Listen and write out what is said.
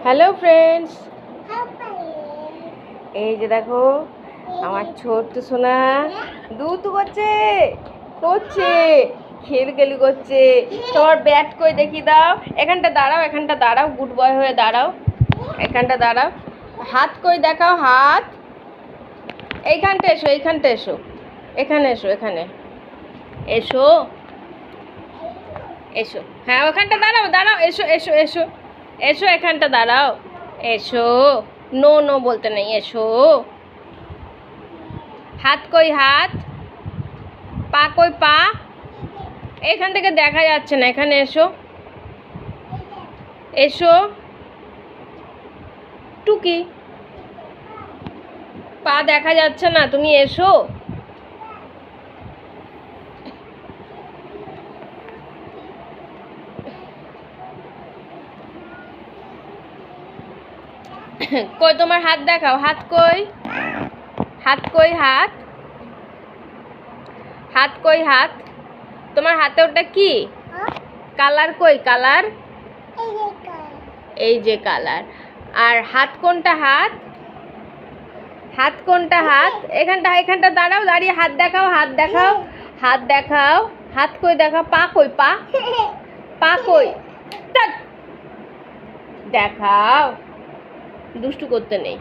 Hello friends, এই যে দেখো আমার ছোট্ট সোনা দুধ করছে করছে খেলগেলি করছে। তোমার ব্যাট কই দেখি দাও, এখানটা দাঁড়াও, এখানটা দাঁড়াও, গুড বয় হয়ে দাঁড়াও, এখানটা দাঁড়াও। হাত কই দেখাও, হাত এইখানটা এসো, এইখানটা এসো, এখানে এসো, এখানে এসো, এসো। হ্যাঁ ওখানটা দাঁড়াও, দাঁড়াও, এসো এসো এসো এসো, এখানটা দাঁড়াও, এসো। নো নো বলতে নেই, এসো। হাত কই, হাত, পা কই, পা, এখান থেকে দেখা যাচ্ছে না, এখানে এসো, এসো। টুকি, পা দেখা যাচ্ছে না, তুমি এসো। কই তোমার হাত দেখাও, হাত কই, হাত কই, হাত, হাত কই, হাত, তোমার হাতে ওটা কি কালার, কই কালার, এই যে কালার। আর হাত কোনটা, হাত, হাত কোনটা, হাত এখানটা, এখানটা দাঁড়াও, দাঁড়িয়ে হাত দেখাও, হাত দেখাও, হাত দেখাও, হাত কই দেখাও। পা কই, পা, পা কই, দেখাও, দুষ্টু করতে নেই।